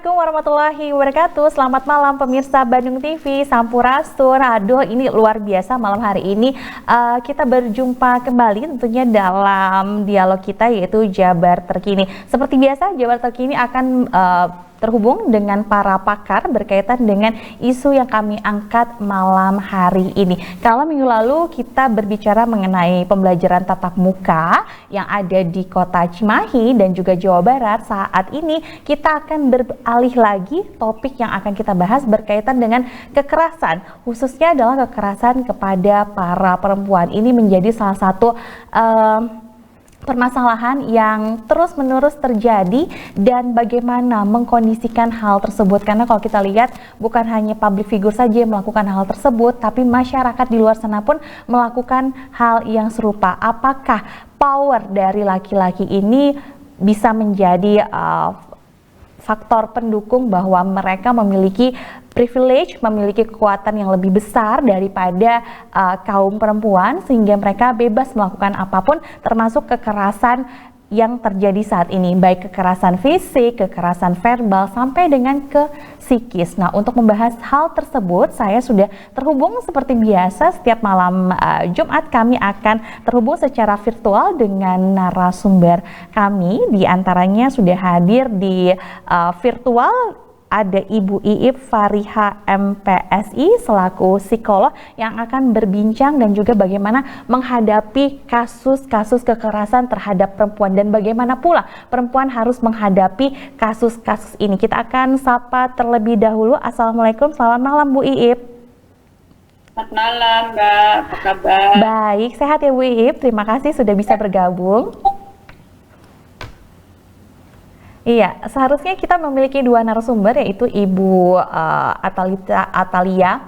Assalamualaikum warahmatullahi wabarakatuh. Selamat malam pemirsa Bandung TV, Sampurasun. Aduh, ini luar biasa malam hari ini kita berjumpa kembali tentunya dalam dialog kita yaitu Jabar Terkini. Seperti biasa, Jabar Terkini akan terhubung dengan para pakar berkaitan dengan isu yang kami angkat malam hari ini. Kalau minggu lalu kita berbicara mengenai pembelajaran tatap muka yang ada di kota Cimahi dan juga Jawa Barat, saat ini kita akan beralih lagi topik yang akan kita bahas berkaitan dengan kekerasan, khususnya adalah kekerasan kepada para perempuan. Ini menjadi salah satu permasalahan yang terus-menerus terjadi dan bagaimana mengkondisikan hal tersebut, karena kalau kita lihat bukan hanya public figure saja yang melakukan hal tersebut, tapi masyarakat di luar sana pun melakukan hal yang serupa. Apakah power dari laki-laki ini bisa menjadi faktor pendukung bahwa mereka memiliki privilege, memiliki kekuatan yang lebih besar daripada kaum perempuan, sehingga mereka bebas melakukan apapun termasuk kekerasan yang terjadi saat ini, baik kekerasan fisik, kekerasan verbal, sampai dengan ke psikis. Nah, untuk membahas hal tersebut, saya sudah terhubung seperti biasa setiap malam Jumat kami akan terhubung secara virtual dengan narasumber kami. Di antaranya sudah hadir di virtual ada Ibu Iip Fariha MPSI selaku psikolog yang akan berbincang dan juga bagaimana menghadapi kasus-kasus kekerasan terhadap perempuan dan bagaimana pula perempuan harus menghadapi kasus-kasus ini. Kita akan sapa terlebih dahulu. Assalamualaikum, selamat malam Bu Iip. Selamat malam Mbak, apa kabar? Baik, sehat ya Bu Iip, terima kasih sudah bisa bergabung. Iya, seharusnya kita memiliki dua narasumber yaitu Ibu Atalia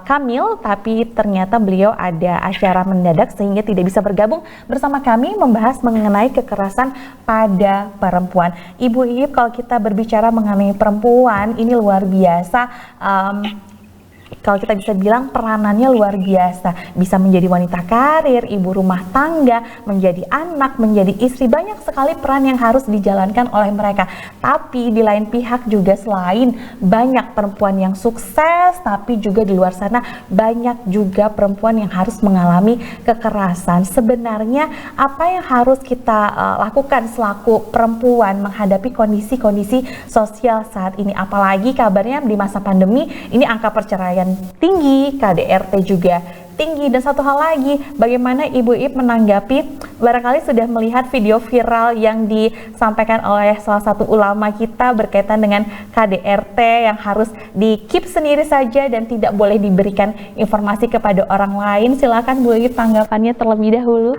Kamil, tapi ternyata beliau ada acara mendadak sehingga tidak bisa bergabung bersama kami membahas mengenai kekerasan pada perempuan. Ibu Iip, kalau kita berbicara mengenai perempuan, ini luar biasa. Kalau kita bisa bilang peranannya luar biasa, bisa menjadi wanita karir, ibu rumah tangga, menjadi anak, menjadi istri, banyak sekali peran yang harus dijalankan oleh mereka. Tapi di lain pihak juga selain banyak perempuan yang sukses, tapi juga di luar sana banyak juga perempuan yang harus mengalami kekerasan. Sebenarnya apa yang harus kita lakukan selaku perempuan menghadapi kondisi-kondisi sosial saat ini? Apalagi kabarnya di masa pandemi ini angka perceraian tinggi, KDRT juga tinggi. Dan satu hal lagi, bagaimana Ibu Iip menanggapi, barangkali sudah melihat video viral yang disampaikan oleh salah satu ulama kita berkaitan dengan KDRT yang harus di-keep sendiri saja dan tidak boleh diberikan informasi kepada orang lain. Silakan Bu Iip tanggapannya terlebih dahulu.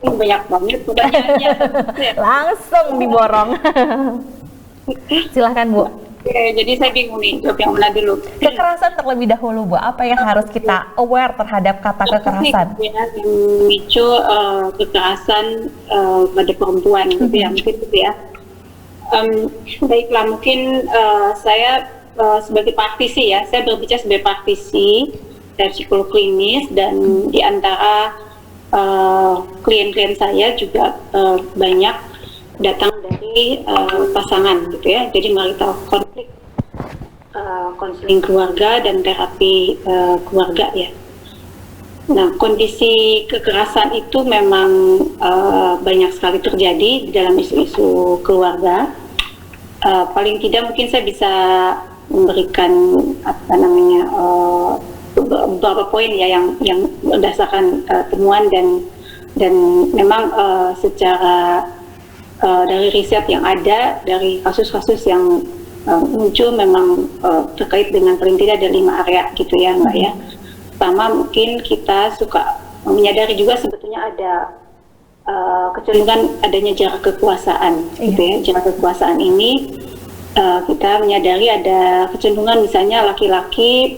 Banyak banget pertanyaannya. Langsung diborong. Silakan Bu. Oke, jadi saya bingung nih, jawab yang mana dulu? Kekerasan terlebih dahulu Bu, apa yang harus kita aware terhadap kata kekerasan? Yang memicu kekerasan pada perempuan gitu ya, mungkin gitu ya. Baiklah, mungkin saya sebagai praktisi ya, saya berbicara sebagai praktisi, saya psikolog klinis, dan di antara klien-klien saya juga banyak datang dari pasangan gitu ya, jadi melalui konflik konseling keluarga dan terapi keluarga ya. Nah, kondisi kekerasan itu memang banyak sekali terjadi di dalam isu-isu keluarga. Paling tidak mungkin saya bisa memberikan beberapa poin ya yang berdasarkan temuan dan memang secara dari riset yang ada, dari kasus-kasus yang muncul memang terkait dengan paling tidak ada 5 area gitu ya Mbak ya. Pertama, mungkin kita suka menyadari juga sebetulnya ada kecenderungan adanya jarak kekuasaan gitu ya. Jarak kekuasaan ini kita menyadari ada kecenderungan misalnya laki-laki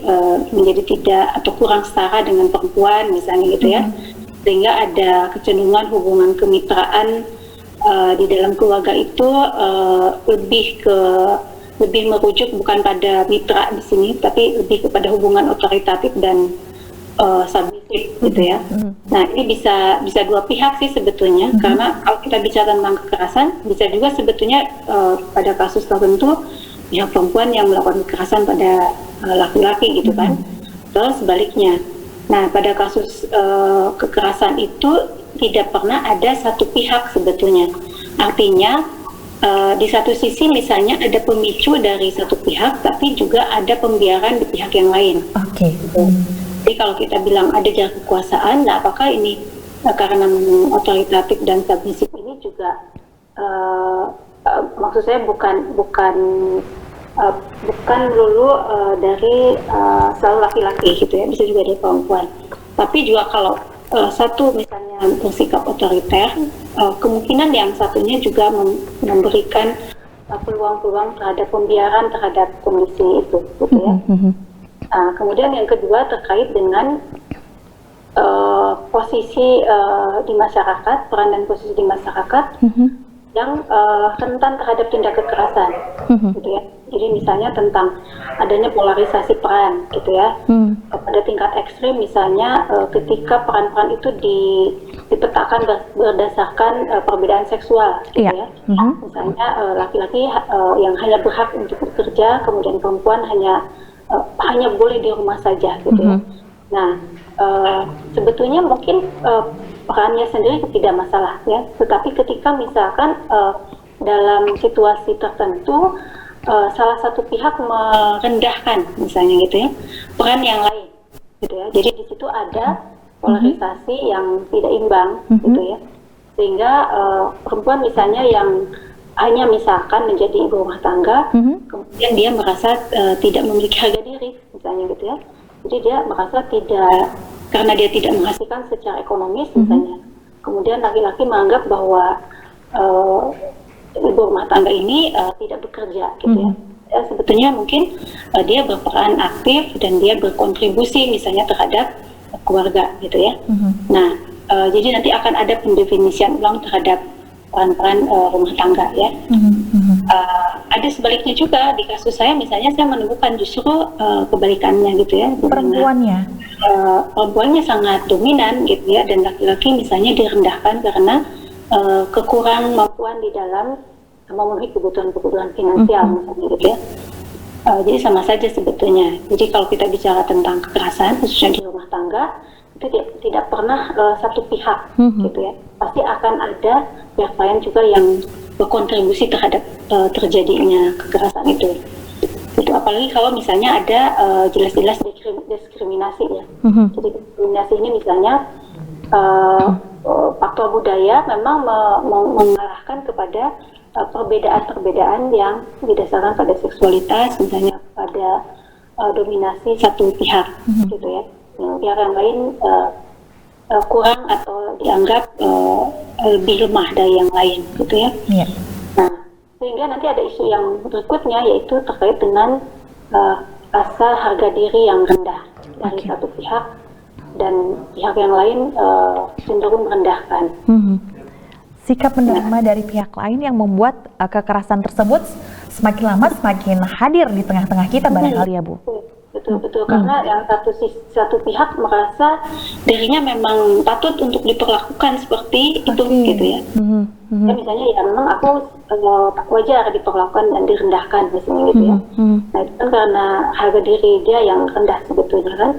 menjadi tidak atau kurang setara dengan perempuan misalnya gitu ya. Sehingga ada kecenderungan hubungan kemitraan di dalam keluarga itu lebih merujuk bukan pada mitra di sini, tapi lebih kepada hubungan otoritatif dan submisif gitu ya. Nah, ini bisa dua pihak sih sebetulnya, karena kalau kita bicara tentang kekerasan, bisa juga sebetulnya pada kasus tertentu pihak perempuan yang melakukan kekerasan pada laki-laki gitu kan. Terus sebaliknya. Nah, pada kasus kekerasan itu tidak pernah ada satu pihak sebetulnya. Artinya di satu sisi misalnya ada pemicu dari satu pihak, tapi juga ada pembiaran di pihak yang lain. Oke. Jadi kalau kita bilang ada jarak kekuasaan, nah apakah ini karena otoritatif dan submisif ini juga maksud saya bukan melulu dari selalu laki-laki gitu ya, bisa juga dari perempuan. Tapi juga kalau satu misalnya bersikap otoriter, kemungkinan yang satunya juga memberikan peluang-peluang terhadap pembiaran terhadap kondisi itu, gitu ya. Kemudian yang kedua terkait dengan posisi di masyarakat, peran dan posisi di masyarakat yang rentan terhadap tindak kekerasan, gitu ya. Jadi misalnya tentang adanya polarisasi peran, gitu ya. Pada tingkat ekstrim misalnya ketika peran-peran itu dipetakan berdasarkan perbedaan seksual, gitu ya. Misalnya laki-laki yang hanya berhak untuk bekerja, kemudian perempuan hanya boleh di rumah saja, gitu ya. Nah, sebetulnya mungkin perannya sendiri tidak masalah ya, tetapi ketika misalkan dalam situasi tertentu salah satu pihak merendahkan misalnya gitu ya peran yang lain gitu ya, jadi di situ ada polarisasi yang tidak imbang gitu ya, sehingga perempuan misalnya yang hanya misalkan menjadi ibu rumah tangga, kemudian dia merasa tidak memiliki harga diri misalnya gitu ya, jadi dia merasa karena dia tidak menghasilkan secara ekonomis misalnya, kemudian laki-laki menganggap bahwa ibu rumah tangga ini tidak bekerja gitu ya. Ya, sebetulnya mungkin dia berperan aktif dan dia berkontribusi misalnya terhadap keluarga gitu ya. Nah, jadi nanti akan ada pendefinisian ulang terhadap peran-peran rumah tangga ya. Ada sebaliknya juga di kasus saya misalnya saya menemukan justru kebalikannya gitu ya. Perempuannya sangat dominan gitu ya, dan laki-laki misalnya direndahkan karena kekurang mampuan di dalam memenuhi kebutuhan-kebutuhan finansial misalnya gitu ya. Jadi sama saja sebetulnya. Jadi kalau kita bicara tentang kekerasan khususnya di rumah tangga itu tidak pernah satu pihak gitu ya. Pasti akan ada pihak lain juga yang berkontribusi terhadap terjadinya kekerasan itu. Itu apalagi kalau misalnya ada jelas-jelas diskriminasi ya. Jadi diskriminasi ini misalnya faktor budaya memang mengarahkan kepada perbedaan-perbedaan yang didasarkan pada seksualitas, misalnya pada dominasi satu pihak, gitu ya. Yang pihak yang lain kurang atau dianggap lebih lemah dari yang lain, gitu ya. Nah, sehingga nanti ada isu yang berikutnya yaitu terkait dengan rasa harga diri yang rendah dari satu pihak, dan pihak yang lain cenderung merendahkan. Sikap menerima dari pihak lain yang membuat kekerasan tersebut semakin lama semakin hadir di tengah-tengah kita barangkali ya Bu. Betul, karena yang satu pihak merasa dirinya memang patut untuk diperlakukan seperti itu gitu ya. Ya misalnya ya memang aku wajar diperlakukan dan direndahkan misalnya gitu ya. Nah itu kan karena harga diri dia yang rendah sebetulnya kan.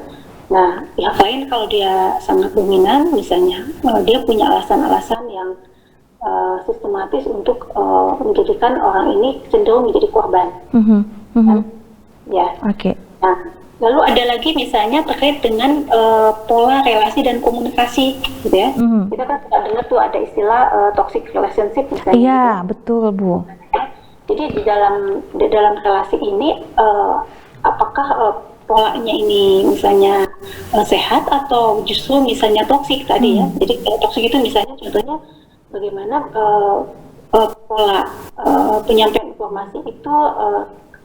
Nah pihak lain kalau dia sangat dominan misalnya, dia punya alasan-alasan yang sistematis untuk menjadikan orang ini cenderung menjadi korban. Ya. Nah, lalu ada lagi misalnya terkait dengan pola relasi dan komunikasi, gitu ya. Kita kan sudah dengar tuh ada istilah toxic relationship misalnya. Iya, betul Bu. Jadi di dalam relasi ini apakah polanya ini misalnya sehat atau justru misalnya toksik tadi ya. Jadi toksik itu misalnya contohnya bagaimana pola penyampaian informasi itu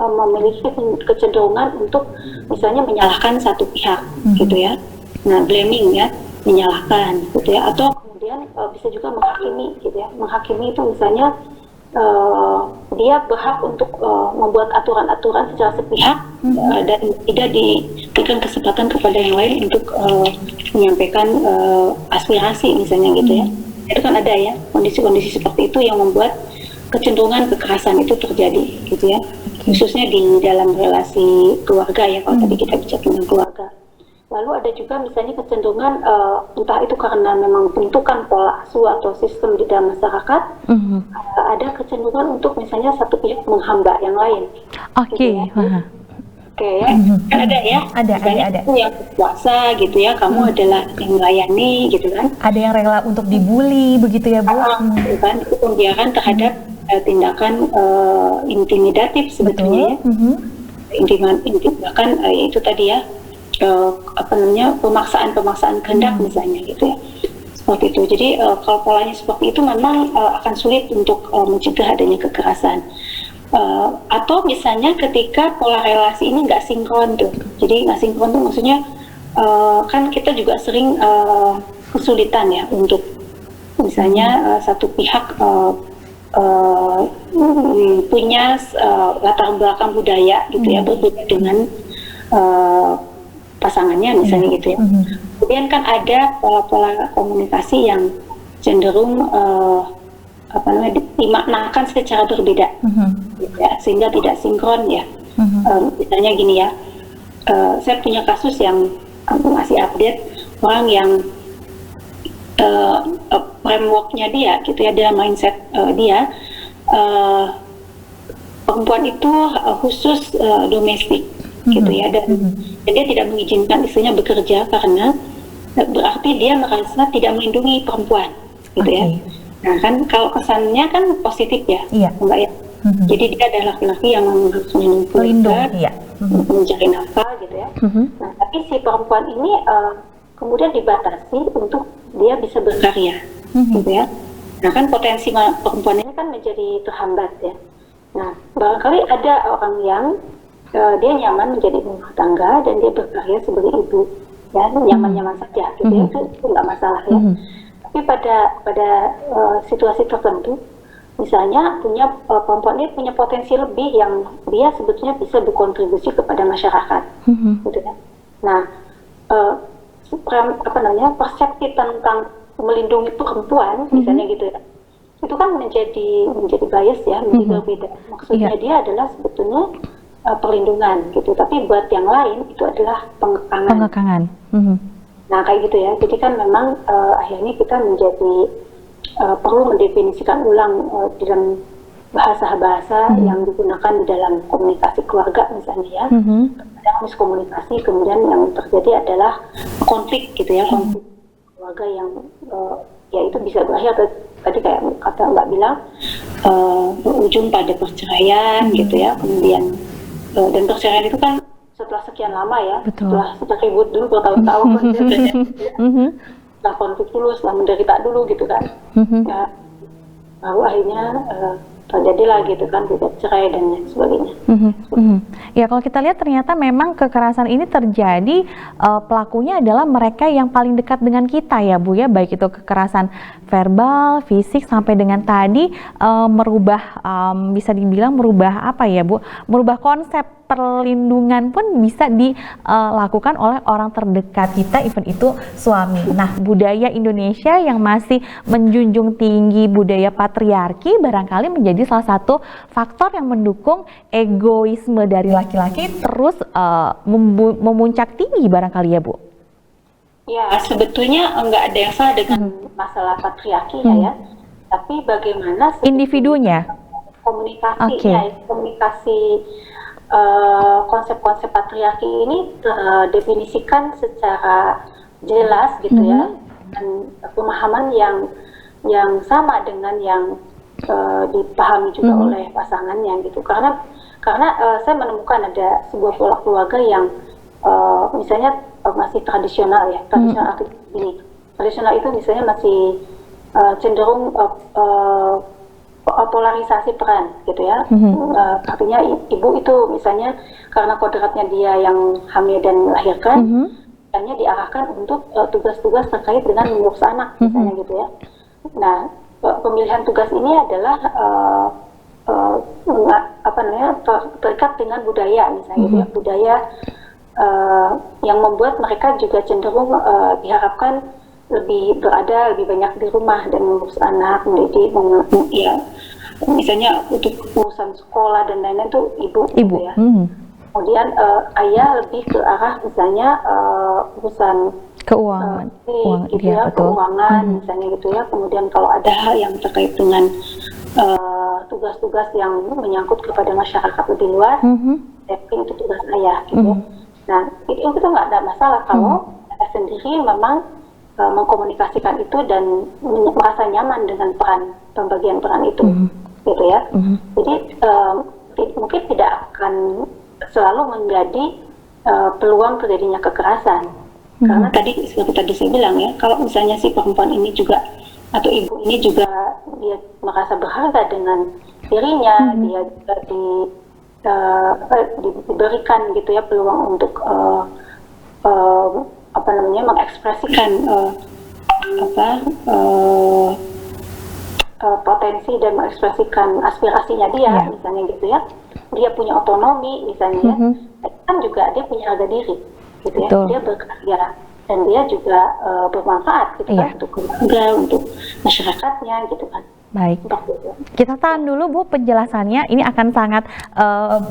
memiliki kecenderungan untuk misalnya menyalahkan satu pihak gitu ya. Nah, blaming ya, menyalahkan gitu ya, atau kemudian bisa juga menghakimi gitu ya. Menghakimi itu misalnya dia berhak untuk membuat aturan-aturan secara sepihak dan tidak diberikan kesempatan kepada yang lain untuk menyampaikan aspirasi misalnya gitu ya. Itu kan ada ya kondisi-kondisi seperti itu yang membuat kecenderungan kekerasan itu terjadi gitu ya. khususnya di dalam relasi keluarga ya, kalau tadi kita bicara tentang keluarga. Lalu ada juga misalnya kecenderungan entah itu karena memang bentukan pola asuh atau sistem di dalam masyarakat, ada kecenderungan untuk misalnya satu pihak menghamba yang lain. Oke. Oke ya, kan ada ya. Ada. Itu yang berkuasa gitu ya, kamu adalah yang melayani gitu kan. Ada yang rela untuk dibully begitu ya Bu? Gitu kan, itu pembiaran terhadap tindakan intimidatif sebetulnya. Bahkan itu tadi ya, pemaksaan kehendak misalnya gitu ya, seperti itu. Jadi kalau polanya seperti itu memang akan sulit untuk mencegah adanya kekerasan. Atau misalnya ketika pola relasi ini nggak sinkron tuh, jadi nggak sinkron tuh maksudnya kan kita juga sering kesulitan ya untuk misalnya satu pihak punya latar belakang budaya gitu ya, berbeda dengan pasangannya misalnya gitu ya. Kemudian kan ada pola-pola komunikasi yang cenderung dimaknakan secara berbeda, gitu ya, sehingga tidak sinkron ya. Misalnya gini ya, saya punya kasus yang masih update, orang yang frameworknya dia gitu ya, dalam mindset dia perempuan itu khusus domestik gitu ya, dan dia tidak mengizinkan istrinya bekerja karena berarti dia merasa tidak melindungi perempuan gitu ya. Nah kan kalau kesannya kan positif ya, enggak ya. Jadi dia adalah laki-laki yang harus melindungi keluarga, mencari nafkah gitu ya. Nah tapi si perempuan ini kemudian dibatasi untuk dia bisa berkarya gitu ya. Nah kan potensi perempuan ini kan menjadi terhambat ya. Nah barangkali ada orang yang dia nyaman menjadi ibu rumah tangga dan dia berkarya sebagai ibu ya, nyaman-nyaman saja gitu ya, itu nggak masalah ya. Tapi pada situasi tertentu, misalnya perempuan ini punya potensi lebih yang dia sebetulnya bisa berkontribusi kepada masyarakat gitu ya. Nah persepsi tentang melindungi perempuan misalnya gitu ya, itu kan menjadi bias ya, menjadi berbeda. Maksudnya dia adalah sebetulnya perlindungan gitu, tapi buat yang lain itu adalah pengekangan. Nah kayak gitu ya, jadi kan memang akhirnya kita menjadi perlu mendefinisikan ulang dalam bahasa-bahasa yang digunakan di dalam komunikasi keluarga misalnya ya. Kadang miskomunikasi, kemudian yang terjadi adalah konflik gitu ya, konflik keluarga yang ya itu bisa berakhir tadi kayak kata Mbak bilang berujung pada perceraian gitu ya, kemudian dan perceraian itu kan setelah sekian lama ya, setelah ribut dulu bertahun-tahun, setelah konflik dulu, setelah menderita dulu gitu kan, ya, baru akhirnya terjadilah gitu kan, gugat cerai dan lain sebagainya. Ya kalau kita lihat ternyata memang kekerasan ini terjadi pelakunya adalah mereka yang paling dekat dengan kita ya Bu ya, baik itu kekerasan verbal, fisik, sampai dengan tadi merubah bisa dibilang merubah apa ya Bu, merubah konsep perlindungan pun bisa dilakukan oleh orang terdekat kita, even itu suami. Nah, budaya Indonesia yang masih menjunjung tinggi budaya patriarki barangkali menjadi salah satu faktor yang mendukung egoisme dari laki-laki terus memuncak tinggi barangkali ya Bu. Ya, sebetulnya enggak ada yang salah dengan masalah patriarki ya, tapi bagaimana individunya komunikasi komunikasi konsep-konsep patriarki ini terdefinisikan secara jelas gitu ya, dan pemahaman yang sama dengan yang dipahami juga oleh pasangannya gitu. Karena saya menemukan ada sebuah pola keluarga yang misalnya masih tradisional ya, tradisional artinya gini, tradisional itu misalnya masih cenderung polarisasi peran gitu ya. Artinya ibu itu misalnya karena kodratnya dia yang hamil dan melahirkan, hanya diarahkan untuk tugas-tugas terkait dengan mengurus anak misalnya gitu ya. Nah pemilihan tugas ini adalah terikat dengan budaya misalnya gitu ya, budaya yang membuat mereka juga cenderung diharapkan lebih lebih banyak di rumah dan mengurus anak, mendidik, ya misalnya untuk urusan sekolah dan lain-lain tuh ibu. Ibu. Gitu ya. Kemudian ayah lebih ke arah misalnya urusan Keuangan, gitu iya, ya, betul. keuangan misalnya gitu ya. Kemudian kalau ada hal yang terkait dengan tugas-tugas yang menyangkut kepada masyarakat lebih luas, tapi itu tugas ayah gitu. Nah, itu nggak ada masalah kalau saya sendiri memang mengkomunikasikan itu dan merasa nyaman dengan pembagian peran itu, gitu ya. Jadi mungkin tidak akan selalu menjadi peluang terjadinya kekerasan, karena seperti tadi saya bilang ya, kalau misalnya si perempuan ini juga atau ibu ini juga dia merasa berharga dengan dirinya, dia juga diberikan gitu ya peluang untuk mengekspresikan potensi dan mengekspresikan aspirasinya dia, misalnya gitu ya. Dia punya otonomi misalnya, kan juga dia punya harga diri, gitu ya. Dia berkarya dan dia juga bermanfaat gitu kan untuk keluarga, untuk masyarakatnya gitu kan. Baik, kita tahan dulu Bu penjelasannya. Ini akan sangat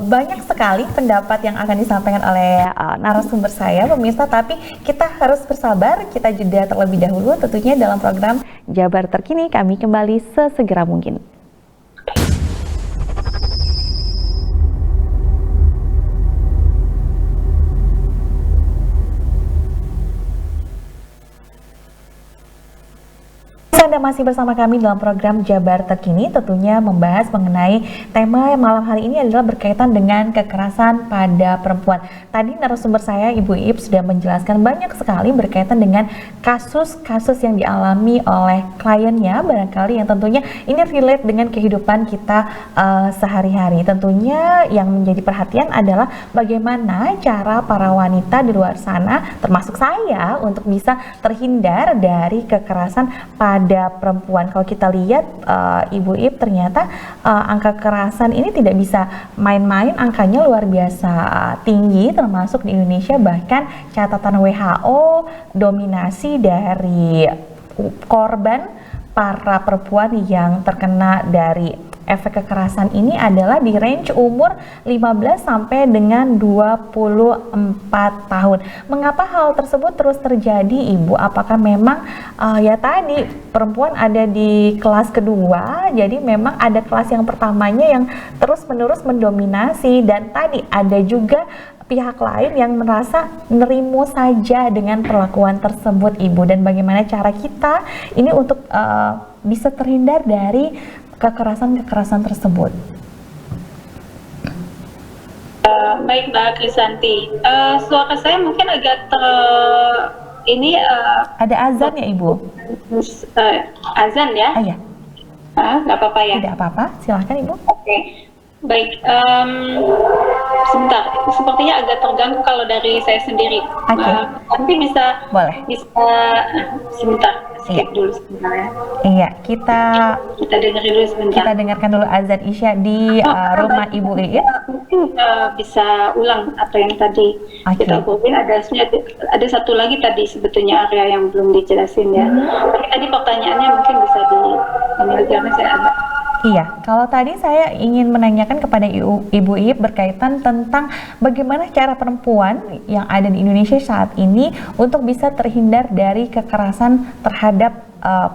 banyak sekali pendapat yang akan disampaikan oleh narasumber saya, pemirsa. Tapi kita harus bersabar, kita jeda terlebih dahulu tentunya dalam program Jabar Terkini. Kami kembali sesegera mungkin. Anda masih bersama kami dalam program Jabar Terkini, tentunya membahas mengenai tema malam hari ini adalah berkaitan dengan kekerasan pada perempuan. Tadi narasumber saya Ibu Ip sudah menjelaskan banyak sekali berkaitan dengan kasus-kasus yang dialami oleh kliennya, barangkali yang tentunya ini relate dengan kehidupan kita sehari-hari. Tentunya yang menjadi perhatian adalah bagaimana cara para wanita di luar sana, termasuk saya, untuk bisa terhindar dari kekerasan pada perempuan. Kalau kita lihat Ibu Ip, ternyata angka kekerasan ini tidak bisa main-main, angkanya luar biasa tinggi termasuk di Indonesia. Bahkan catatan WHO, dominasi dari korban para perempuan yang terkena dari efek kekerasan ini adalah di range umur 15 sampai dengan 24 tahun. Mengapa hal tersebut terus terjadi, Ibu? Apakah memang ya tadi perempuan ada di kelas kedua, jadi memang ada kelas yang pertamanya yang terus-menerus mendominasi, dan tadi ada juga pihak lain yang merasa nerimo saja dengan perlakuan tersebut, Ibu, dan bagaimana cara kita ini untuk bisa terhindar dari kekerasan-kekerasan tersebut? Baik Mbak Krisanti, suara saya mungkin agak ini ada azan ya Ibu? Azan ya? Iya. Nggak apa-apa ya? Tidak apa-apa, silahkan Ibu. Oke. Baik, sebentar, sepertinya agak terganggu kalau dari saya sendiri. Nanti bisa sebentar, skip dulu sebentar ya. Iya, kita dengerin dulu sebentar. Kita dengarkan dulu azan Isya di rumah Ibu Iit. Mungkin bisa ulang apa yang tadi kita obrolin. Ada satu lagi tadi sebetulnya area yang belum dijelasin ya. Tapi tadi pertanyaannya mungkin bisa karena saya agak. Iya, kalau tadi saya ingin menanyakan kepada Ibu Ip berkaitan tentang bagaimana cara perempuan yang ada di Indonesia saat ini untuk bisa terhindar dari kekerasan terhadap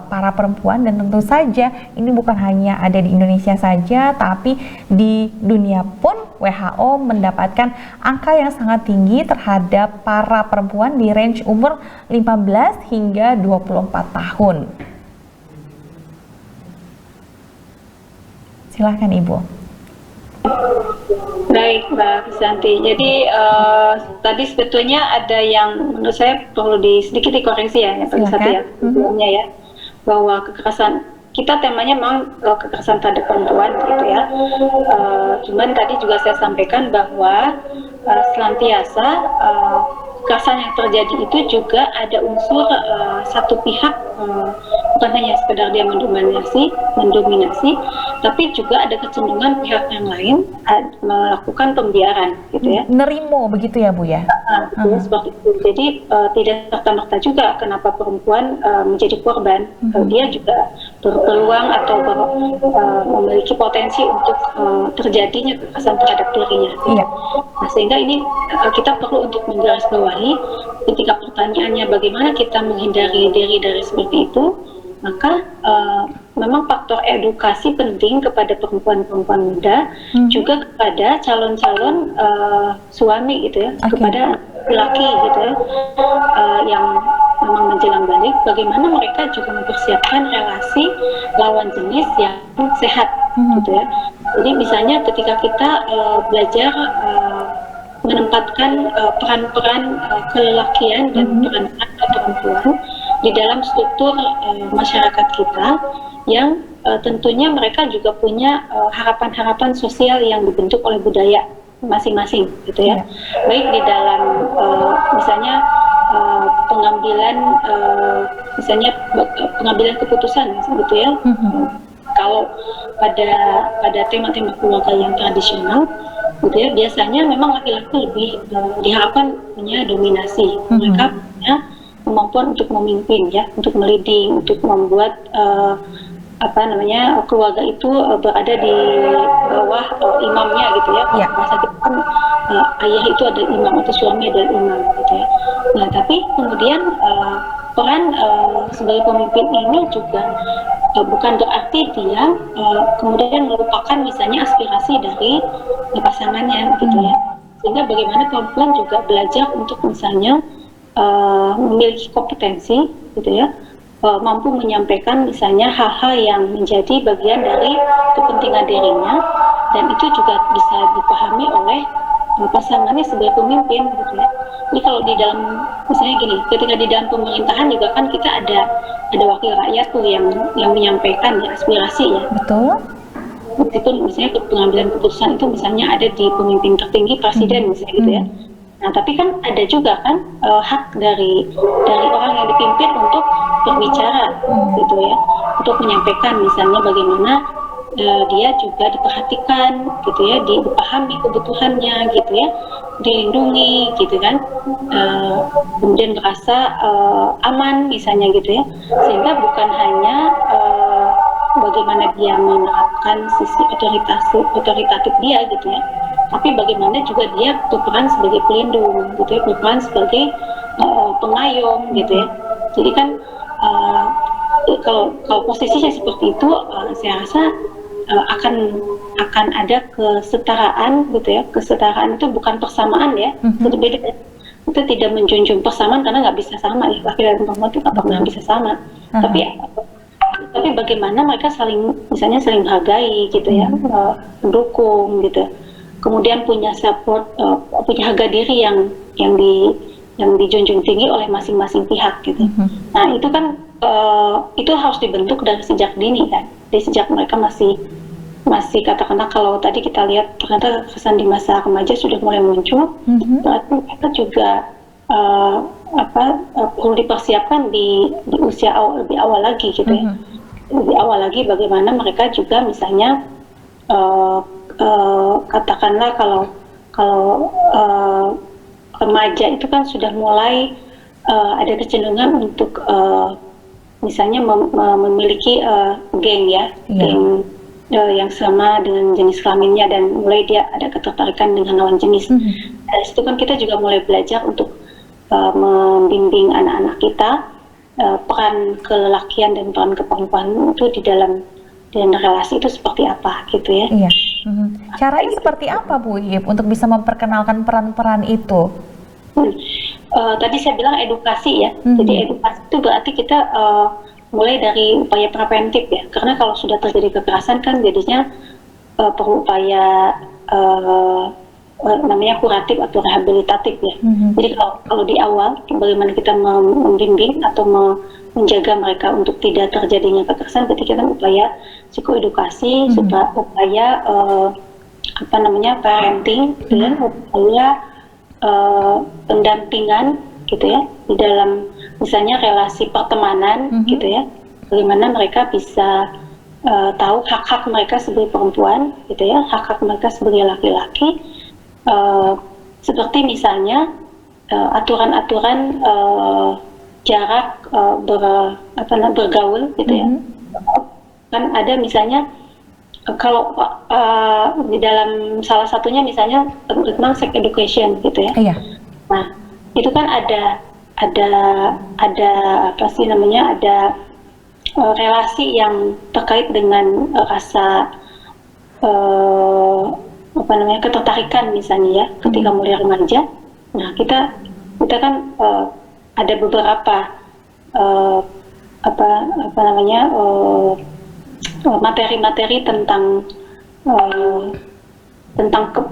para perempuan, dan tentu saja ini bukan hanya ada di Indonesia saja, tapi di dunia pun WHO mendapatkan angka yang sangat tinggi terhadap para perempuan di range umur 15 hingga 24 tahun. Silahkan Ibu. Baik Mbak Krisanti, jadi tadi sebetulnya ada yang menurut saya perlu sedikit dikoreksi ya, satu ya, sebelumnya ya, bahwa kekerasan, kita temanya memang kekerasan terhadap perempuan gitu ya, cuman tadi juga saya sampaikan bahwa senantiasa kekerasan yang terjadi itu juga ada unsur satu pihak, bukan hanya sekedar dia mendominasi, tapi juga ada kecenderungan pihak yang lain melakukan pembiaran, gitu ya. Nerimo begitu ya Bu ya? Seperti itu. Jadi tidak serta-merta juga kenapa perempuan menjadi korban, dia juga berpeluang atau memiliki potensi untuk terjadinya kekerasan terhadap dirinya. Iya. Nah, sehingga ini kita perlu untuk menggarisbawahi ketika pertanyaannya bagaimana kita menghindari diri dari seperti itu, maka memang faktor edukasi penting kepada perempuan-perempuan muda, juga kepada calon-calon suami gitu ya, kepada laki gitu ya, yang memang menjelang balik, bagaimana mereka juga mempersiapkan relasi lawan jenis yang sehat gitu ya. Jadi misalnya ketika kita belajar menempatkan peran-peran kelelakian dan peran-peran perempuan di dalam struktur masyarakat kita, yang tentunya mereka juga punya harapan-harapan sosial yang dibentuk oleh budaya masing-masing gitu ya. Baik di dalam misalnya pengambilan misalnya pengambilan keputusan gitu ya. Kalau pada tema-tema keluarga yang tradisional gitu ya, biasanya memang laki-laki lebih diharapkan punya dominasi. Mereka punya kemampuan untuk memimpin ya, untuk meliding, untuk membuat keluarga itu berada di bawah imamnya gitu ya. Masa kita kan ayah itu adalah imam atau suami adalah imam gitu ya. Nah, tapi kemudian peran sebagai pemimpin ini juga bukan berarti dia kemudian melupakan misalnya aspirasi dari pasangannya gitu ya. Sehingga bagaimana perempuan juga belajar untuk misalnya memiliki kompetensi gitu ya, mampu menyampaikan misalnya hal-hal yang menjadi bagian dari kepentingan dirinya, dan itu juga bisa dipahami oleh pasangannya sebagai pemimpin gitu ya. Ini kalau di dalam misalnya gini, ketika di dalam pemerintahan juga kan kita ada wakil rakyat tuh yang menyampaikan ya, aspirasi ya. Betul. Meskipun misalnya pengambilan keputusan itu misalnya ada di pemimpin tertinggi, presiden misalnya gitu ya. Nah, tapi kan ada juga kan hak dari orang yang dipimpin untuk berbicara gitu ya, untuk menyampaikan misalnya bagaimana dia juga diperhatikan gitu ya, dipahami kebutuhannya gitu ya, dilindungi gitu kan, kemudian merasa aman misalnya gitu ya, sehingga bukan hanya bagaimana dia menerapkan sisi otoritatif dia gitu ya, tapi bagaimana juga dia berperan sebagai pelindung gitu ya, berperan sebagai pengayom gitu ya. Jadi kan kalau posisinya seperti itu, saya rasa akan ada kesetaraan gitu ya. Kesetaraan itu bukan persamaan ya, itu beda. Itu tidak menjunjung persamaan karena nggak bisa sama ya, laki dan perempuan itu nggak pernah bisa sama. Tapi bagaimana mereka misalnya saling menghargai gitu ya, mendukung gitu, kemudian punya support, punya harga diri yang dijunjung tinggi oleh masing-masing pihak gitu. Nah itu kan itu harus dibentuk dari sejak dini kan, dari sejak mereka masih katakanlah, kalau tadi kita lihat ternyata kekerasan di masa remaja sudah mulai muncul, berarti mereka juga perlu dipersiapkan di usia lebih awal lagi gitu ya. Lebih awal lagi bagaimana mereka juga misalnya katakanlah kalau remaja itu kan sudah mulai ada kecenderungan untuk misalnya memiliki geng ya, geng yang sama dengan jenis kelaminnya, dan mulai dia ada ketertarikan dengan lawan jenis. Dari situ kan kita juga mulai belajar untuk membimbing anak-anak kita, peran kelelakian dan peran keperempuan itu di dalam relasi itu seperti apa gitu ya. Iya. Caranya seperti apa Bu Ip untuk bisa memperkenalkan peran-peran itu? Tadi saya bilang edukasi ya. Jadi edukasi itu berarti kita mulai dari upaya preventif ya. Karena kalau sudah terjadi kekerasan kan jadinya perlu upaya namanya kuratif atau rehabilitatif ya. Jadi kalau di awal bagaimana kita membimbing atau menjaga mereka untuk tidak terjadinya kekerasan, ketika kan upaya psikoedukasi, upaya parenting, dan upaya pendampingan gitu ya di dalam misalnya relasi pertemanan gitu ya, bagaimana mereka bisa tahu hak-hak mereka sebagai perempuan gitu ya, hak-hak mereka sebagai laki-laki, seperti misalnya aturan-aturan jarak bergaul gitu ya, kan ada misalnya kalau di dalam salah satunya misalnya tentang sex education gitu ya. Iya. Nah, itu kan ada apa sih namanya, ada relasi yang terkait dengan rasa apa namanya, ketertarikan misalnya ya ketika mulai remaja. Nah, kita kan ada beberapa apa namanya, materi-materi tentang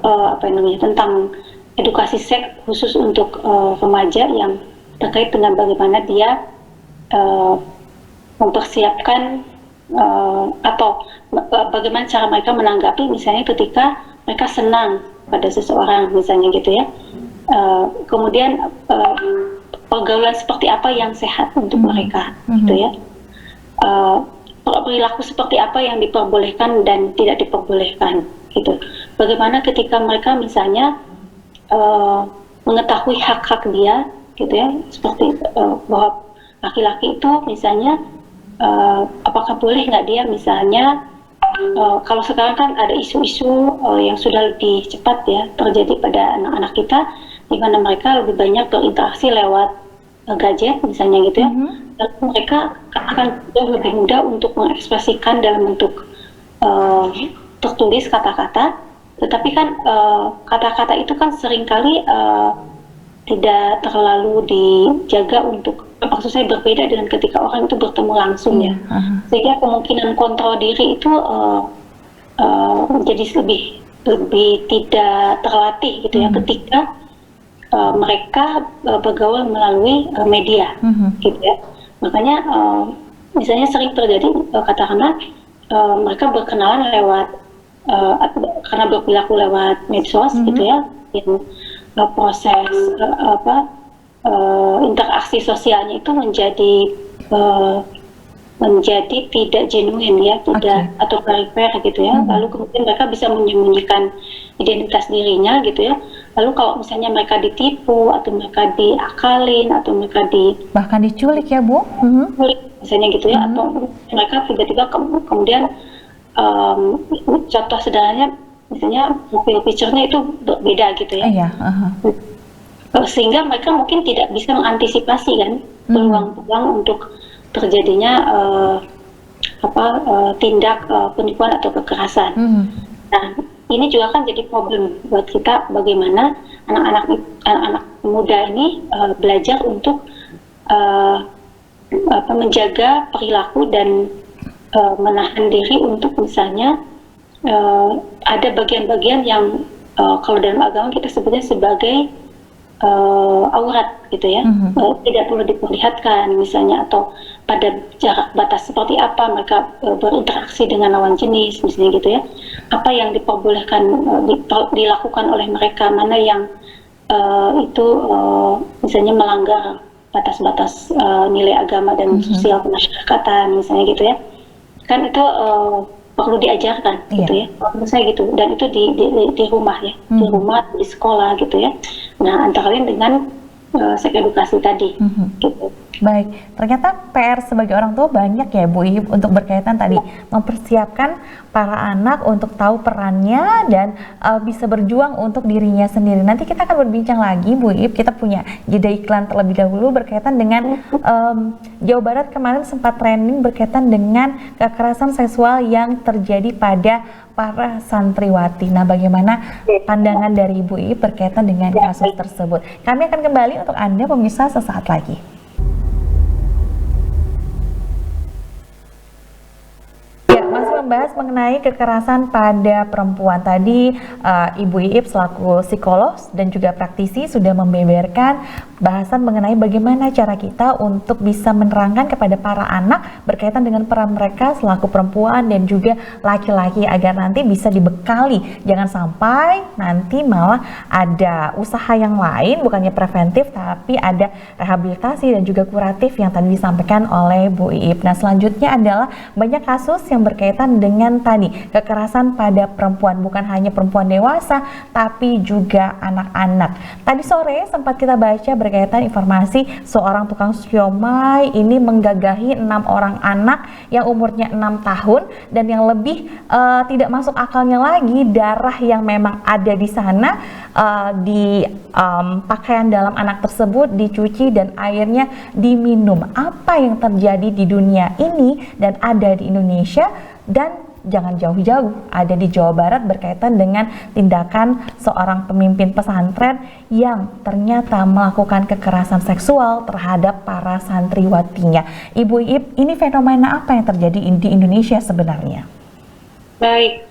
apa namanya, tentang edukasi seks khusus untuk remaja yang terkait dengan bagaimana dia mempersiapkan atau bagaimana cara mereka menanggapi misalnya ketika mereka senang pada seseorang misalnya gitu ya. Kemudian pergaulan seperti apa yang sehat untuk mereka gitu ya. Perilaku seperti apa yang diperbolehkan dan tidak diperbolehkan gitu. Bagaimana ketika mereka misalnya mengetahui hak-hak dia gitu ya, seperti bahwa laki-laki itu misalnya apakah boleh nggak dia misalnya kalau sekarang kan ada isu-isu yang sudah lebih cepat ya terjadi pada anak-anak kita, di mana mereka lebih banyak berinteraksi lewat gadget misalnya gitu ya. Dan mereka akan jauh lebih mudah untuk mengekspresikan dalam bentuk tertulis kata-kata, tetapi kan kata-kata itu kan seringkali tidak terlalu dijaga untuk, maksud saya berbeda dengan ketika orang itu bertemu langsung ya. Sehingga kemungkinan kontrol diri itu menjadi lebih tidak terlatih gitu ya ketika mereka bergaul melalui media gitu ya. Makanya misalnya sering terjadi katakanlah mereka berkenalan lewat karena berperilaku lewat medsos gitu ya, yang proses interaksi sosialnya itu menjadi tidak genuine ya, tidak atau perifer gitu ya. Lalu kemudian mereka bisa menyembunyikan identitas dirinya gitu ya. Lalu kalau misalnya mereka ditipu atau mereka diakalin atau mereka bahkan diculik ya Bu, misalnya gitu ya, atau mereka tiba-tiba kemudian contoh sederhananya misalnya profil picture-nya itu berbeda gitu ya. Sehingga mereka mungkin tidak bisa mengantisipasi kan peluang-peluang untuk terjadinya tindak penipuan atau kekerasan. Nah, ini juga kan jadi problem buat kita, bagaimana anak-anak muda ini belajar untuk menjaga perilaku dan menahan diri untuk misalnya ada bagian-bagian yang kalau dalam agama kita sebutnya sebagai aurat gitu ya, tidak perlu diperlihatkan misalnya, atau pada jarak batas seperti apa mereka berinteraksi dengan lawan jenis misalnya gitu ya, apa yang diperbolehkan dilakukan oleh mereka, mana yang itu misalnya melanggar batas-batas nilai agama dan sosial kemasyarakatan misalnya gitu ya, kan itu perlu diajarkan gitu ya, menurut saya gitu. Dan itu di rumah ya, di rumah, di sekolah gitu ya. Nah, antara lain dengan seks edukasi tadi gitu. Baik, ternyata PR sebagai orang tua banyak ya Bu Iip untuk berkaitan tadi mempersiapkan para anak untuk tahu perannya dan bisa berjuang untuk dirinya sendiri. Nanti kita akan berbincang lagi Bu Iip, kita punya jeda iklan terlebih dahulu berkaitan dengan Jawa Barat kemarin sempat trending berkaitan dengan kekerasan seksual yang terjadi pada para santriwati. Nah, bagaimana pandangan dari Ibu Iip berkaitan dengan kasus tersebut? Kami akan kembali untuk Anda pemirsa sesaat lagi. Membahas mengenai kekerasan pada perempuan tadi, Ibu Iip selaku psikolog dan juga praktisi sudah membeberkan bahasan mengenai bagaimana cara kita untuk bisa menerangkan kepada para anak berkaitan dengan peran mereka selaku perempuan dan juga laki-laki agar nanti bisa dibekali, jangan sampai nanti malah ada usaha yang lain, bukannya preventif tapi ada rehabilitasi dan juga kuratif yang tadi disampaikan oleh Bu Iip. Nah, selanjutnya adalah banyak kasus yang berkaitan dengan tadi kekerasan pada perempuan, bukan hanya perempuan dewasa tapi juga anak-anak. Tadi sore sempat kita baca berkaitan informasi seorang tukang siomay ini menggagahi 6 orang anak yang umurnya 6 tahun, dan yang lebih tidak masuk akalnya lagi, darah yang memang ada di sana di pakaian dalam anak tersebut dicuci dan airnya diminum. Apa yang terjadi di dunia ini dan ada di Indonesia, dan jangan jauh-jauh, ada di Jawa Barat berkaitan dengan tindakan seorang pemimpin pesantren yang ternyata melakukan kekerasan seksual terhadap para santriwatinya. Ibu Iip, ini fenomena apa yang terjadi di Indonesia sebenarnya? Baik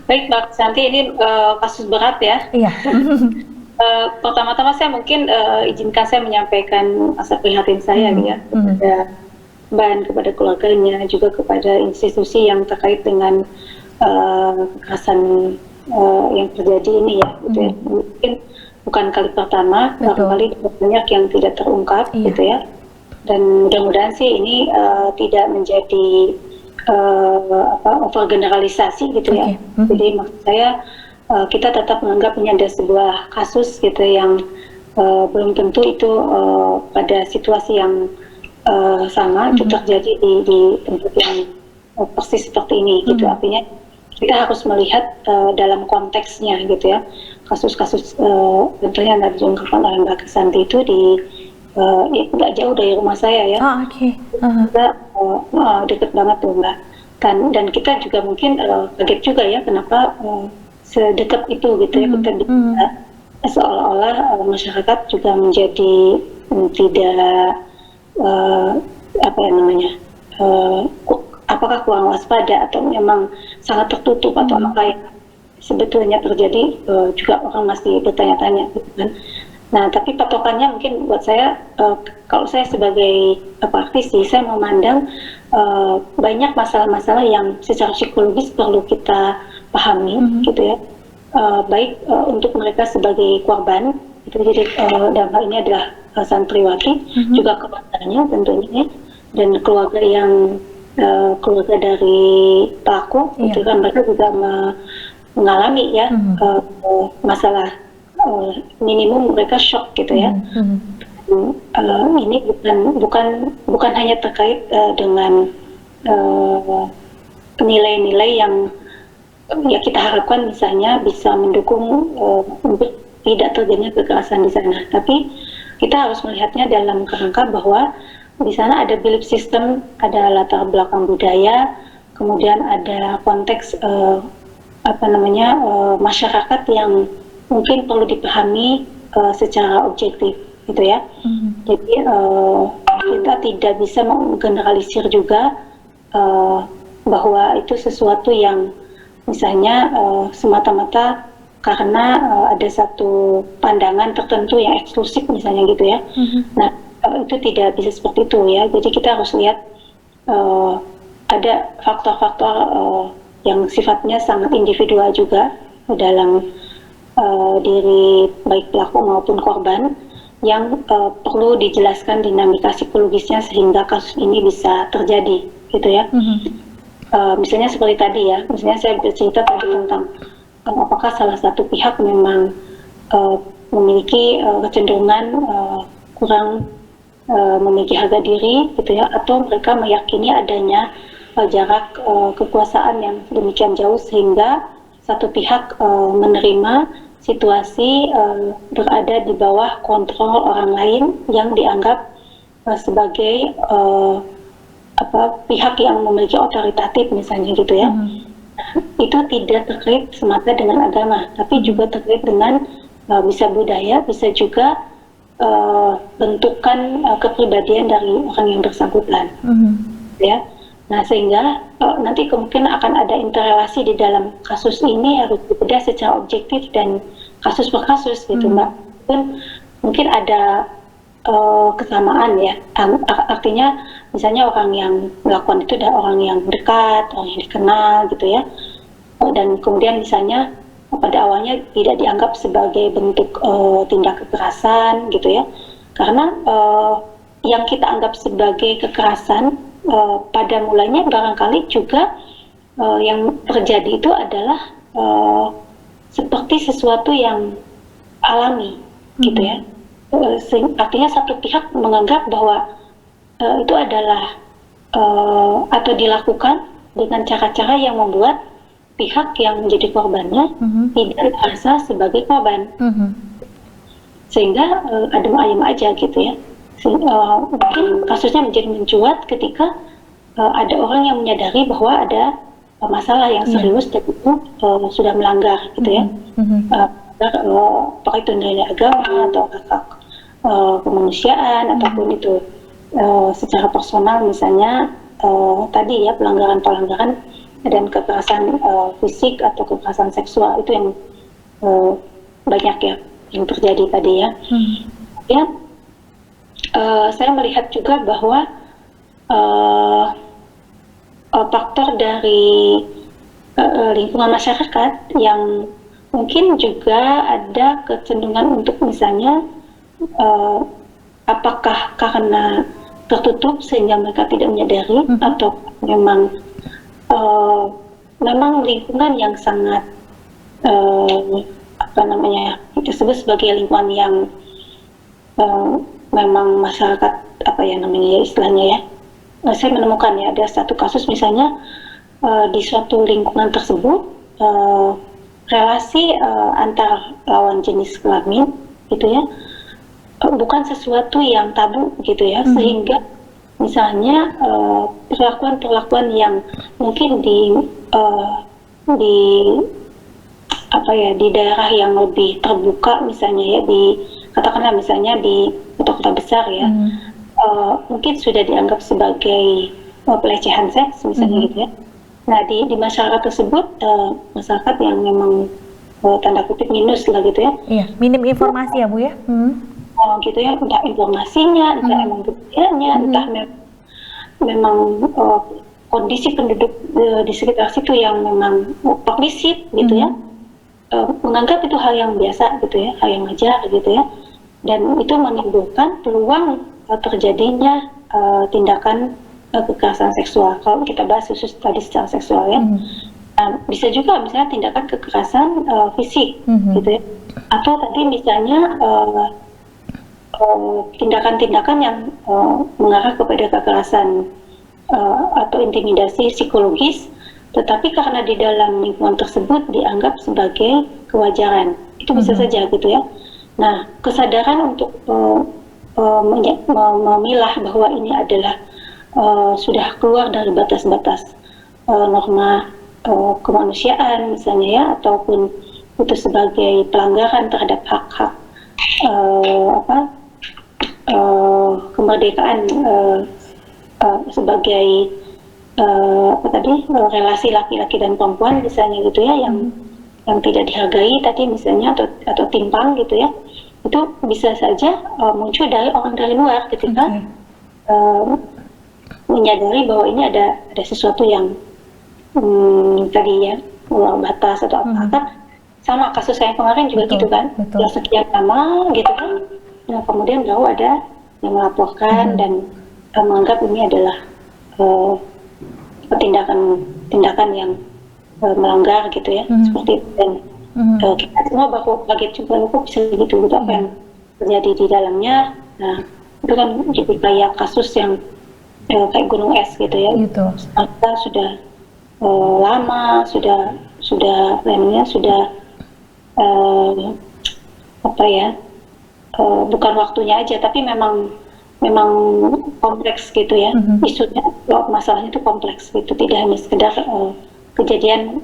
Mbak Santi, ini kasus berat ya. Iya. Pertama-tama saya mungkin izinkan saya menyampaikan rasa prihatin saya ya kepada kepada keluarganya, juga kepada institusi yang terkait dengan kekerasan yang terjadi ini ya, gitu ya. Mungkin bukan kali pertama, barangkali banyak yang tidak terungkap, gitu ya. Dan mudah-mudahan sih ini tidak menjadi overgeneralisasi gitu ya. Jadi maksud saya kita tetap menganggap ini ada sebuah kasus gitu yang belum tentu itu pada situasi yang sama itu terjadi di tempat yang persis seperti ini gitu. Artinya kita harus melihat dalam konteksnya gitu ya. Kasus-kasus tentunya yang diungkapkan oleh Mbak Krisanti itu di nggak jauh dari rumah saya ya. Deket banget tuh Mbak. Dan kita juga mungkin kaget juga ya kenapa sedekat itu gitu ya kita bisa seolah-olah masyarakat juga menjadi tidak apakah kurang waspada atau memang sangat tertutup atau apa yang sebetulnya terjadi, juga orang masih bertanya-tanya gitu kan. Nah, tapi patokannya mungkin buat saya, kalau saya sebagai praktisi, saya memandang banyak masalah-masalah yang secara psikologis perlu kita pahami gitu ya, baik untuk mereka sebagai korban itu, jadi dalam hal ini adalah santriwati, juga keluarganya tentunya, dan keluarga yang keluarga dari pelaku itu kan mereka juga mengalami ya masalah, minimum mereka shock gitu ya. Ini bukan hanya terkait dengan nilai-nilai yang ya kita harapkan misalnya bisa mendukung untuk tidak terjadinya kekerasan di sana, tapi kita harus melihatnya dalam kerangka bahwa di sana ada belief system, ada latar belakang budaya, kemudian ada konteks masyarakat yang mungkin perlu dipahami secara objektif gitu ya. Jadi kita tidak bisa menggeneralisir juga bahwa itu sesuatu yang misalnya semata-mata karena ada satu pandangan tertentu yang eksklusif misalnya gitu ya. Nah, itu tidak bisa seperti itu ya. Jadi kita harus lihat ada faktor-faktor yang sifatnya sangat individual juga dalam diri baik pelaku maupun korban, yang perlu dijelaskan dinamika psikologisnya sehingga kasus ini bisa terjadi gitu ya. Misalnya seperti tadi ya, misalnya saya bercerita tadi tentang apakah salah satu pihak memang memiliki kecenderungan kurang memiliki harga diri gitu ya, atau mereka meyakini adanya jarak kekuasaan yang demikian jauh sehingga satu pihak menerima situasi berada di bawah kontrol orang lain yang dianggap sebagai pihak yang memiliki otoritatif misalnya gitu ya. Itu tidak terkait semata dengan agama, tapi juga terkait dengan bisa budaya, bisa juga bentukan kepribadian dari orang yang bersangkutan, ya. Nah, sehingga nanti kemungkinan akan ada interrelasi di dalam kasus ini, harus dibedah secara objektif dan kasus per kasus gitu, Mbak. Mungkin ada kesamaan ya, artinya misalnya orang yang melakukan itu adalah orang yang dekat, orang yang dikenal gitu ya, dan kemudian misalnya pada awalnya tidak dianggap sebagai bentuk tindak kekerasan gitu ya, karena yang kita anggap sebagai kekerasan pada mulanya barangkali juga yang terjadi itu adalah seperti sesuatu yang alami gitu ya. artinya satu pihak menganggap bahwa itu adalah atau dilakukan dengan cara-cara yang membuat pihak yang menjadi korbannya tidak merasa sebagai korban, sehingga adem ayem aja gitu ya. Mungkin kasusnya menjadi mencuat ketika ada orang yang menyadari bahwa ada masalah yang serius dan itu sudah melanggar gitu ya, apakah itu nilai agama atau hak kemanusiaan ataupun itu secara personal, misalnya tadi ya pelanggaran dan kekerasan fisik atau kekerasan seksual itu yang banyak ya yang terjadi tadi ya. Ya, saya melihat juga bahwa faktor dari lingkungan masyarakat yang mungkin juga ada kecenderungan untuk misalnya apakah karena tertutup sehingga mereka tidak menyadari atau memang lingkungan yang sangat disebut sebagai lingkungan yang memang masyarakat istilahnya ya. Saya menemukan ya ada satu kasus misalnya di suatu lingkungan tersebut relasi antar lawan jenis kelamin gitu ya bukan sesuatu yang tabu gitu ya, sehingga misalnya perlakuan-perlakuan yang mungkin di daerah yang lebih terbuka misalnya ya, katakanlah misalnya di kota-kota besar ya, mungkin sudah dianggap sebagai pelecehan seks misalnya gitu ya. Nah di masyarakat tersebut masyarakat yang memang tanda kutip minus lah gitu ya. Iya, minim informasi ya Bu ya. Gitu ya, entah informasinya, entah emang budayanya, entah memang kondisi penduduk di sekitar situ yang memang permisif gitu ya, menganggap itu hal yang biasa gitu ya, hal yang wajar gitu ya, dan itu menimbulkan peluang terjadinya tindakan kekerasan seksual. Kalau kita bahas khusus tadi secara seksual ya, bisa juga misalnya tindakan kekerasan fisik gitu ya, atau tadi misalnya tindakan-tindakan yang mengarah kepada kekerasan atau intimidasi psikologis, tetapi karena di dalam lingkungan tersebut dianggap sebagai kewajaran, itu bisa saja gitu ya. Nah, kesadaran untuk memilah bahwa ini adalah sudah keluar dari batas-batas norma kemanusiaan misalnya ya, ataupun itu sebagai pelanggaran terhadap hak-hak kemerdekaan sebagai relasi laki-laki dan perempuan misalnya gitu ya, yang tidak dihargai tadi misalnya atau timpang gitu ya, itu bisa saja muncul dari orang dari luar ketika menyadari bahwa ini ada sesuatu yang tadi ya luar batas atau apa. Sama kasus saya kemarin juga gitu kan, setelah sekian lama gitu kan, nah kemudian baru ada yang melaporkan dan menganggap ini adalah tindakan yang melanggar gitu ya, seperti itu. Dan kita semua baru kaget juga, kok bisa gitu apa yang terjadi di dalamnya. Nah itu kan jadi kayak kasus yang kayak gunung es gitu ya, kita sudah lama sudah bukan waktunya aja, tapi memang kompleks gitu ya, isunya, masalahnya itu kompleks gitu, tidak hanya sekedar kejadian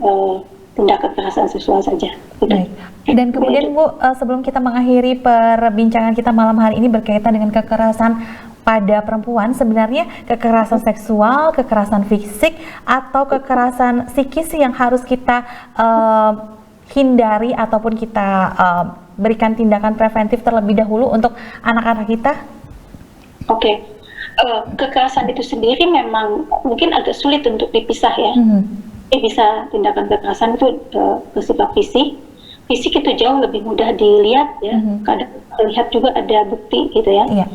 tindak kekerasan seksual saja gitu. Baik. Dan kemudian Bu, sebelum kita mengakhiri perbincangan kita malam hari ini berkaitan dengan kekerasan pada perempuan, sebenarnya kekerasan seksual, kekerasan fisik, atau kekerasan psikis yang harus kita hindari ataupun kita berikan tindakan preventif terlebih dahulu untuk anak-anak kita? Oke. Kekerasan itu sendiri memang mungkin agak sulit untuk dipisah ya. Bisa tindakan kekerasan itu bersifat fisik itu jauh lebih mudah dilihat ya, kadang terlihat juga ada bukti gitu ya.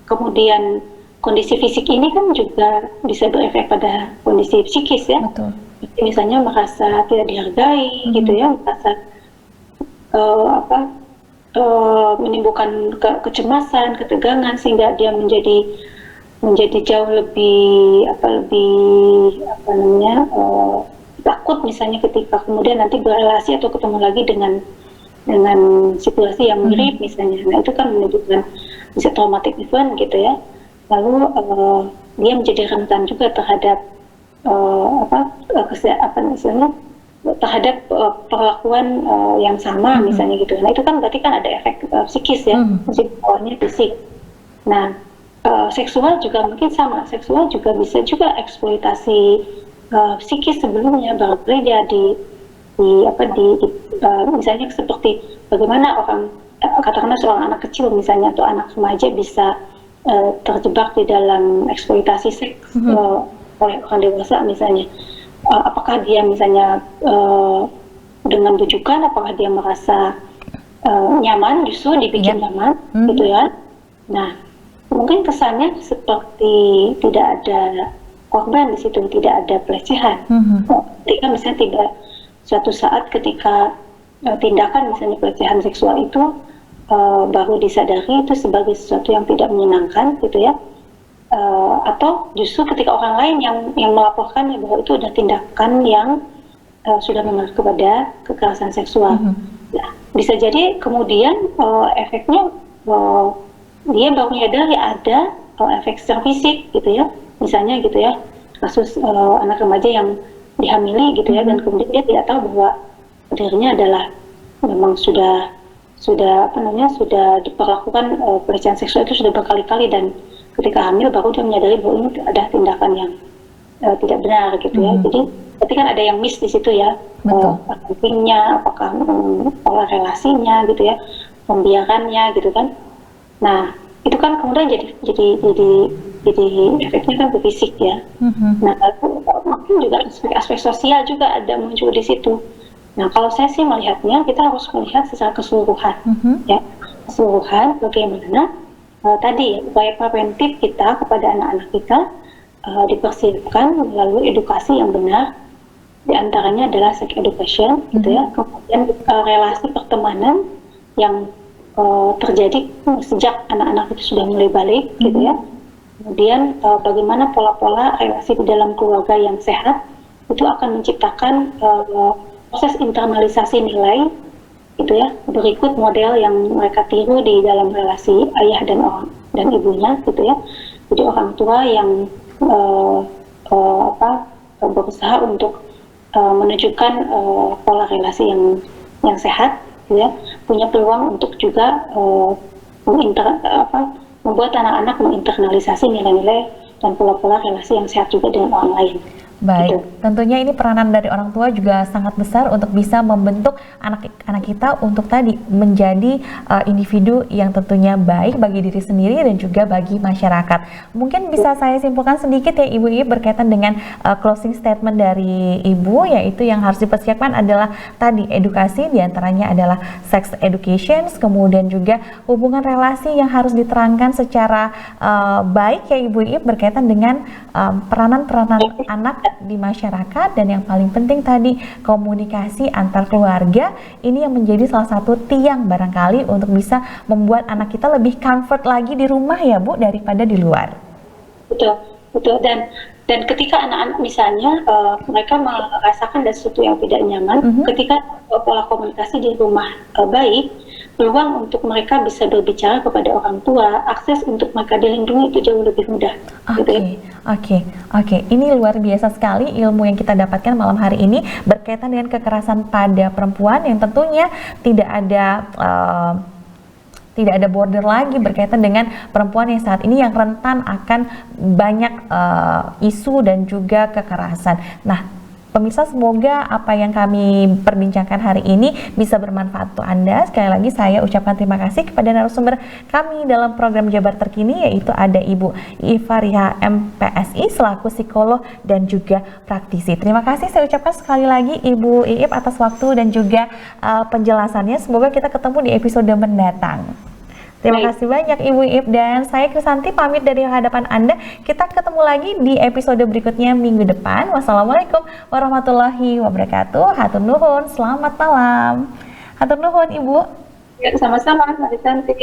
Kemudian kondisi fisik ini kan juga bisa berefek pada kondisi psikis ya. Misalnya merasa tidak dihargai gitu ya, merasa menimbulkan kecemasan, ketegangan, sehingga dia menjadi jauh lebih takut misalnya ketika kemudian nanti berrelasi atau ketemu lagi dengan situasi yang mirip misalnya. Nah, itu kan menunjukkan bisa traumatic event gitu ya. Lalu dia menjadi rentan juga terhadap terhadap perlakuan yang sama misalnya gitu. Nah, itu kan berarti kan ada efek psikis ya, awalnya fisik. Nah, seksual juga mungkin sama. Seksual juga bisa juga eksploitasi psikis sebelumnya, barangkali dia misalnya seperti bagaimana orang katakanlah seorang anak kecil misalnya atau anak remaja bisa terjebak di dalam eksploitasi seks oleh orang dewasa misalnya. Apakah dia misalnya dengan bujukan, apakah dia merasa nyaman, justru dibikin nyaman gitu ya. Nah, mungkin kesannya seperti tidak ada korban di situ, tidak ada pelecehan. Ketika misalnya suatu saat ketika tindakan misalnya pelecehan seksual itu baru disadari itu sebagai sesuatu yang tidak menyenangkan gitu ya, atau justru ketika orang lain yang melaporkan bahwa itu ada tindakan yang sudah mengarah kepada kekerasan seksual. Nah, bisa jadi kemudian efeknya dia baru menyadari ada efek secara fisik gitu ya, misalnya gitu ya, kasus anak remaja yang dihamili gitu ya, dan kemudian dia tidak tahu bahwa dirinya adalah memang sudah diperlakukan pelecehan seksual itu sudah berkali-kali, dan ketika hamil baru dia menyadari bahwa ini ada tindakan yang tidak benar gitu ya. Jadi berarti kan ada yang miss di situ ya, pentingnya apakah pola relasinya gitu ya, pembiarannya gitu kan. Nah, itu kan kemudian jadi efeknya kan ke fisik ya. Nah, mungkin juga aspek sosial juga ada muncul di situ. Nah, kalau saya sih melihatnya kita harus melihat secara keseluruhan, ya, keseluruhan bagaimana tadi ya, upaya preventif kita kepada anak-anak kita dipersiapkan melalui edukasi yang benar, diantaranya adalah sex education, gitu ya, kemudian relasi pertemanan yang terjadi sejak anak-anak itu sudah mulai balik, gitu ya. Kemudian bagaimana pola-pola relasi di dalam keluarga yang sehat itu akan menciptakan proses internalisasi nilai, gitu ya, berikut model yang mereka tiru di dalam relasi ayah dan ibunya, gitu ya. Jadi orang tua yang berusaha untuk menunjukkan pola relasi yang sehat, gitu ya, punya peluang untuk juga membuat anak-anak menginternalisasi nilai-nilai dan pola-pola relasi yang sehat juga dengan orang lain. Baik, tentunya ini peranan dari orang tua juga sangat besar untuk bisa membentuk anak-anak kita untuk tadi menjadi individu yang tentunya baik bagi diri sendiri dan juga bagi masyarakat. Mungkin bisa saya simpulkan sedikit ya Ibu Iip berkaitan dengan closing statement dari Ibu, yaitu yang harus dipersiapkan adalah tadi edukasi, diantaranya adalah sex education, kemudian juga hubungan relasi yang harus diterangkan secara baik ya Ibu Iip berkaitan dengan peranan-peranan anak di masyarakat, dan yang paling penting tadi komunikasi antar keluarga ini yang menjadi salah satu tiang barangkali untuk bisa membuat anak kita lebih comfort lagi di rumah ya Bu daripada di luar. Betul, dan ketika anak-anak misalnya mereka merasakan ada sesuatu yang tidak nyaman, ketika pola komunikasi di rumah baik, peluang untuk mereka bisa berbicara kepada orang tua, akses untuk mereka dilindungi itu jauh lebih mudah. Oke. Ini luar biasa sekali ilmu yang kita dapatkan malam hari ini berkaitan dengan kekerasan pada perempuan yang tentunya tidak ada border lagi berkaitan dengan perempuan yang saat ini yang rentan akan banyak isu dan juga kekerasan. Nah, pemirsa, semoga apa yang kami perbincangkan hari ini bisa bermanfaat untuk Anda. Sekali lagi saya ucapkan terima kasih kepada narasumber kami dalam program Jabar Terkini, yaitu ada Ibu Ifariha MPSI selaku psikolog dan juga praktisi. Terima kasih saya ucapkan sekali lagi Ibu Iip atas waktu dan juga penjelasannya. Semoga kita ketemu di episode mendatang. Terima kasih banyak Ibu Iip, dan saya Krisanti pamit dari hadapan Anda. Kita ketemu lagi di episode berikutnya minggu depan. Wassalamualaikum warahmatullahi wabarakatuh. Hatur nuhun, selamat malam. Hatur nuhun Ibu. Ya, sama-sama, Mbak Santi.